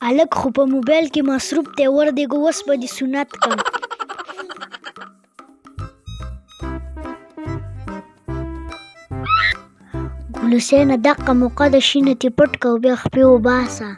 هلک خو په موبایل کې مصروف دی، وردېږه اوس به دې سنت کړم. ګل حسینه دقه موقع ده، شینه تې پټ که او بیا خپې وباسه.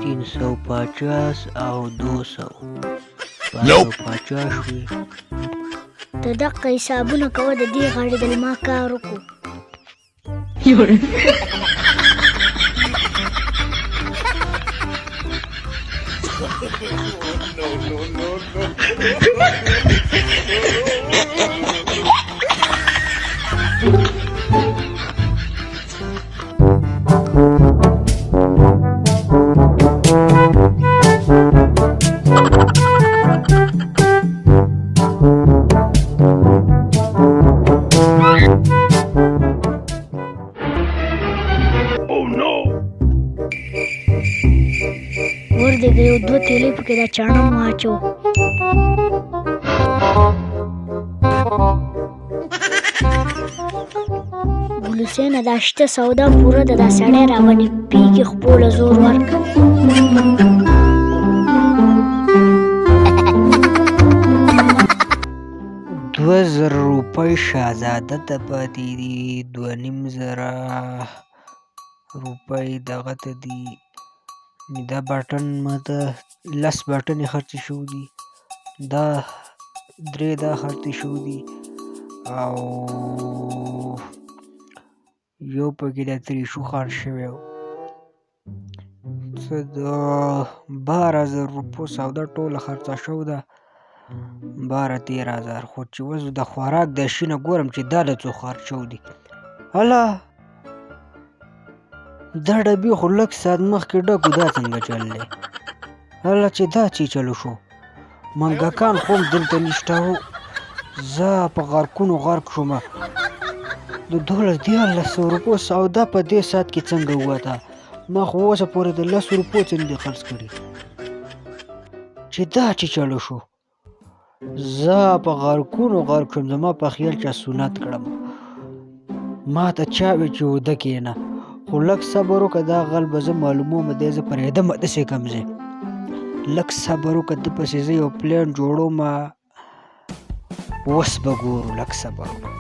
تین 150 او 200 550 شوي. ته دقه حسابونه کوه، د دې غاړې د لما کار وکړو. وردېږه یو 2 تیلې پکې دا چاڼه مو واچو. ګل حسینه دا شته سودا پوره ده، دا سړی راباندې پیږي، خپو له زور ورکړه. 2000 روپۍ شهزاده ته پاتې دي، 2500 روپۍ دغه ته دي. دا بټن ماته 10 بټنې خرڅې شوي دي، دا 3 دا خرڅې شوي دي، او یو پکې د تریشو خرڅ شوی و. څه د 12000 روپو سودا ټوله خرڅه شوې ده، 12-13 خو چې اوس د خوراک د شي نه ګورم چې دا له څو خرڅ شوي دي. هله دا ډبې خو لږ ساعت مخکې ډک و، دا څنګه چل دی؟ هله چې دا چې چلو شو، منګکان خو هم دلته نشته و. زه په غرقونو غرق شومه. د 1200 روپو سودا په دې ساعت کې څنګه ووته؟ ما خو اوسه پورې د 10 روپو څه نه دي خرڅ کړي چې دا چې چلو شو. زه په غرقونو غرق شوم، زما په خیال چا سنت کړم. ما ته چا وی چې وده کېنه، خو لږ صبر وکړه، دا غل به زه معلوموم دی، زه پرېږدم داسې کم ځای. لږ صبر وکړه، ده پسې زه یو پلان جوړوم، اوس به ګورو. لږ صبر وکړه.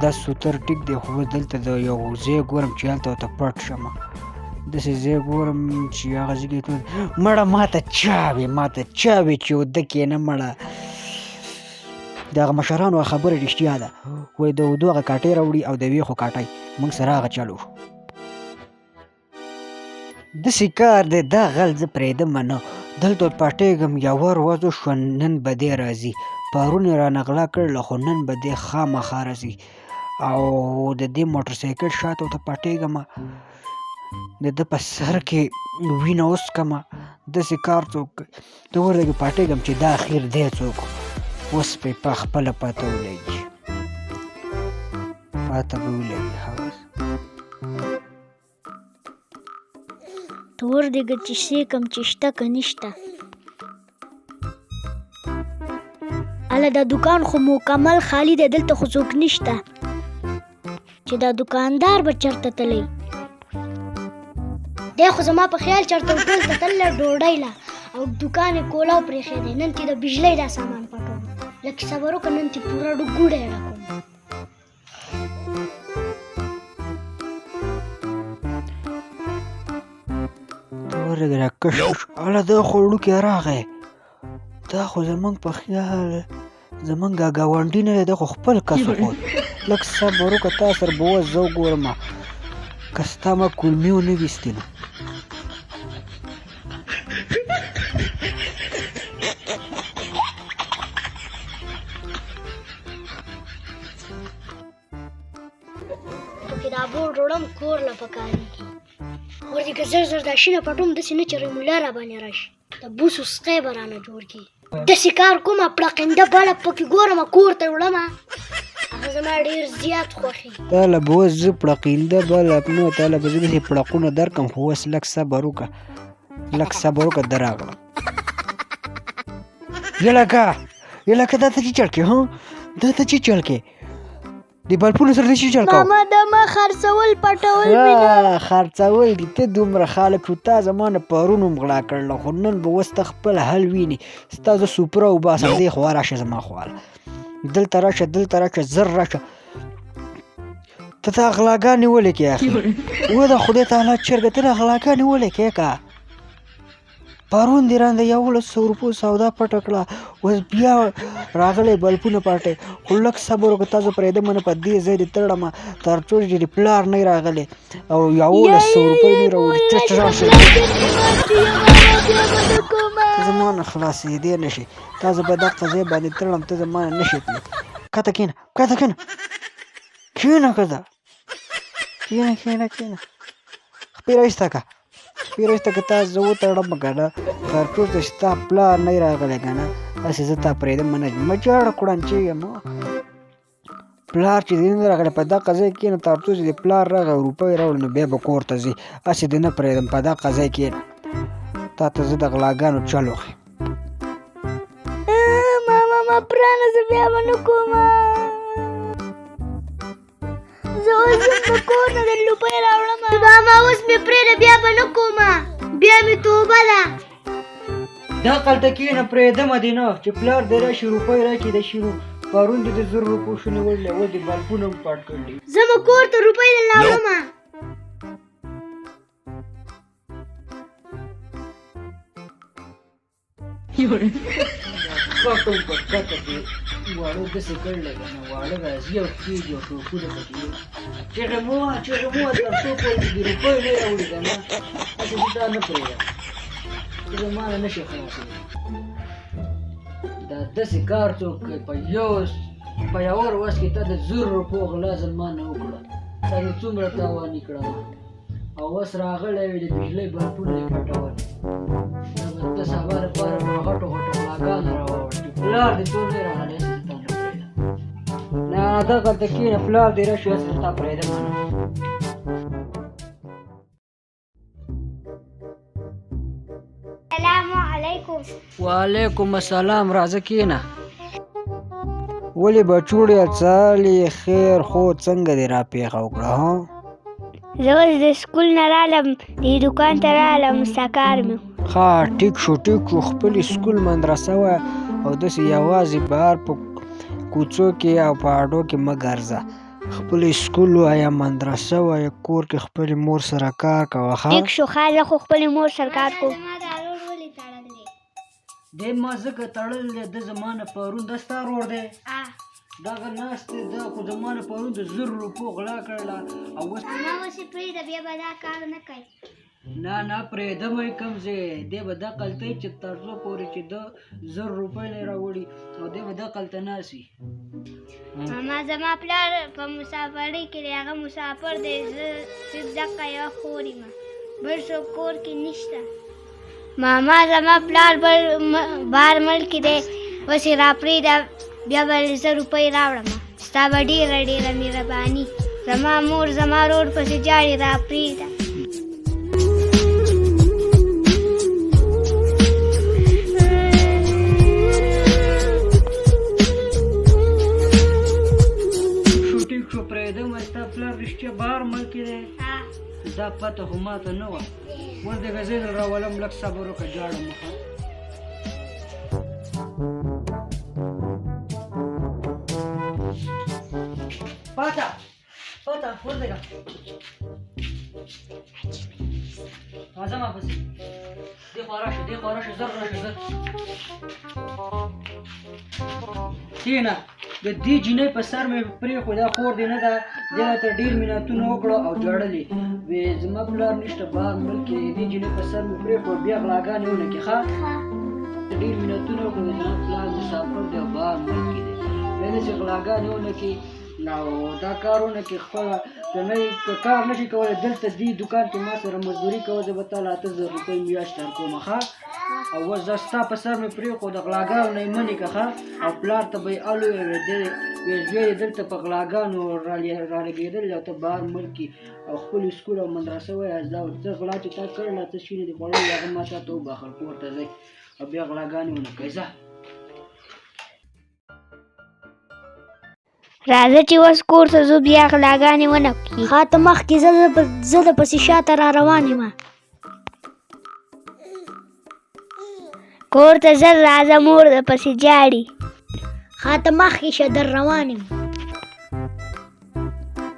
دا سوتر ټیک دی، خو دلته د یو ځای ګورم چې هلته ورته پټ شمه. داسې ځای ګورم چې هغه ځای کې مړه ما ته چا وی چې وده کېنه مړه. د هغه مشرانو خبره رښتیا ده، وایي د اودو هغه کاټۍ راوړي او د ویښو کاټۍ، موږ سره هغه چلو شو. داسې کار دی، دا غل زه پرېږدمه نه. دلته پټېږم، یوه ورځ وشوه، نن به دی راځي. پرون یې رانه غلا کړله، خو نن به دی خامخا راځي. او د دې موټرسایکل شاته ورته پټېږم، د ده په سر کې وینه وڅکمه. داسې کار څوک کوي؟ ته ورته پټېږم چې دا اخر دی څوک، اوس به یې په خپله پته ولګي. پته به ولګي. هوس ته وردېږه چې سیکم چې شته که نشته. هله دا دوکان خو مکمل خالی دی، دلته خو څوک نشته. چې دا دوکاندار به چېرته تللی دی؟ خو زما په خیال چېرته هوټل ته تللی ډوډۍ له، او دوکان یې کولاو پرېښی دی. نن تې د بجلۍ دا سامان پټوم. لږ صبر وکړه، نن تې پوره ګوډی ډکوم. ورته راکش شو. هله دا خو وړوکی راغی، دا خو زموږ په خیال زموږ ګاونډي نه دی، دا خو خپل کس وخوت. لږ صبر وکړه، تا سره به اوس زه وګورم، که ستا ما کولمې ونه ویستې نو. دا بوټ وړم، کور له پکارېږي. ورته زر زر دا شینه پټوم، داسې نه چې ریموله راباندې راشي، د بوسو سقی به رانه جوړ کړي. داسې کار کومه، پړقنده بله پکې ګورمه، کور ته وړمه، زما ډېر زیات خوښي. تاله به اوس زه پړقینده بله نو تاله به زه داسې پړقونه درکړم خو اوس لږ صبر وکړه درغلم. یلکه دا ته چې چل کې دا ته چې چل کې د بلپونو سره دې چې چل کوو ماما دا ما خرڅول پټول مې نه خرڅول دي ته دومره خلک شو تا زما نه پرون هم غلا کړله خو نن به اوس ته خپل حل وینې ستا زه سوپره وباسم دې خوا راشه زما خواله دلته راشه زر راشه ته دا غلاګانې ولې کې اخي و د خدای تعالی چرګه ته دا غلاګانې ولې کې که پرون دې رانده 1100 روپو سودا پټه کړه اوس بیا راغلی بلپونه پټې خو لږ صبر وکړه تاسو پرېږدم نه په دې ځای دې تړمه تر څو چې د پلار نه راغلی او 1100 روپۍ نه راوړي ټټ راشه ته زما نه خلاصېدی نه شي تا زه به دغه ځای باندې تړم ته زما نه نشې تللی کته کښېنه کښېنه خپې رایسته که تا زه وتړم که نه تر څو چې ستا پلار نه راغلی که نه هسې زه تا پرېږدم مه جاړه کړنچېږه نو پلار چې دې نه راغلی په دغه ځای کښېنه تر څو چې د پلار راغی روپۍ راوړي نو بیا به کور ته ځي هسې دې نه پرېږدم په دغه ځای کښېنه تا ته زه د غلاګانو چل وښیم ماما پرانه زه بیا به نه کومه زه اوس د کور نه د روپۍ راوړم ماما اوس مې پرېږده بیا به نه کومه بیا مې توبه ده دغلته کښېنه پرېږدمه دې نه چې پلار دې راشي روپۍ راکړي د شي پرون دې د 1000 روپو شو نیولې اوس دې بلپونه هم پټ کړلي زه به کور ته روپۍ در راوړمه کټو په کټه کې واړه داسې کړلی که نه واړه راځي او کېږي او ټوپونه پکې چغې مو تر څو پورې چې د روپۍ نه راوړي که نه هسې زه تا نه پرېږدم ته زما نه نشي خلاصېدی دا داسې کار څوک کوي په یوه ورځ کې تا د 1000 روپو غلا زما نه وکړه تا دې څومره تاواني کړه او اوس راغلی وي د بجلۍ بلپونه یې پټول د سبا لپاره په غټو غلاګانو راوړي چې پلار دې ټول نه راغلی هسې تا نه پرېږدم نه دغلته کښېنه پلار دې راشي هسې تا پرېږدم نه السلام علیکم وعلیکم السلام راځه کښېنه ولې بچوړیه څالې خیر خو څنګه دې راپېښه وکړه زه اوس د سکول نه رالم دې دوکان ته رالم سکار مې ښه ټیک شو خپل سکول مدرسه وه او داسې یوازې بهر په کوڅو کې او په اډو کې مه ګرځه خپل سکول وایه مدرسه وایه کور کې خپلې مور سره کار کوه ټیک شو ښه زه خو خپلې مور سره کار کوم دی ما ځکه تړلی دی ده زما نه پرون دا ستا رور دی دغه ناست دی ده خو زما نه پرون د 1000 روپو غلا کړله او اوس ما اوس یې پرېږده بیا به دا کار نه کوي نه پرېږدم یې کوم ځای دی به دقلته وي چې تر څو پورې چې ده 1000 روپۍ نه راوړي او دی به دقلته ناست وي ماما زما پلار په مسافرۍ کې دی هغه مسافر دی زه صرف دقه یوه خور یم بل څوک کور کې نشته ماما زما پلار بهر ملک دی اوس یې راپرېږده بیا به 1000 روپۍ راوړم ستا به ډېره مهرباني زما مور زما رور پسې جاړي راپرېږده شو پرېږدم ستا پلار رښتیا بهر ملک دی دا پته خو ماته نه وه اوس دغه ځای نه راولم لږ صبر وکړه جاړه مخه پاته ورځه راځه ما پسې دې خوا راشه زر کښېنه د دې جینۍ په سر مې پرېښود دا خور دې نه ده دې راته ډېر مینتونه وکړه او ژړلې وې زما پلار نشته بهر ملک کې دې جینۍ په سر مې پرېښود بیا غلاګانې ونه کړې ښه ډېر مینتونه وکړه زما پلار مسافر دی او بهر ملک کې دی بیا داسې غلاګانې ونه کړې او دا کار ونه کړې خپله که کار نشي کولی دلته دې دوکان کې ما سره مزدوري کوه زه به تا له 8000 روپۍ میاشت درکومه ښه او اوس زه ستا په سر مې پرېښود د غلاګانو نه یې منې که ښه او پلار ته به یې الوې زوی یې دلته په غلاګانو رالګېدلې او ته بهر ملک او خپل سکول او مدرسه وایه دا څه غلا چې تا کړله څه شي نه دي خوړلي هغه ما تا ته وبخل کور ته ځئ او بیا غلاګانې ونه کوئ ځه راځه چې اوس کور ته ځو بیا غلاګانې ونه کړي. ښه ته مخکې زه د پسې شاته را روان یم. کور ته ژر راځه مور د پسې جاړي. ښه ته مخکې شه در روان یم.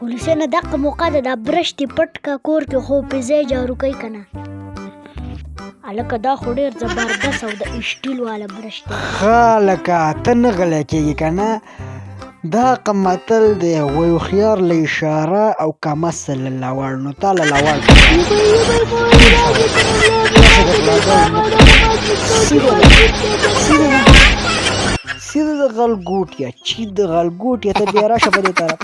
ګلسنه دغه موقع ده دا برش دې پټ که کور کې خو پې ځای جارو کوي که نه هلکه دا خو ډېر زبردست او د اسټیل والا برش دی. ښه لکه ته نه غلی کېږي که نه دا متل دی وایي هوښیار له اشاره او کمسل له لوړ نو تا له لوړ سیده د غلګوټ یا چې د غلګوټ یا ته بیا راشه په دې طرف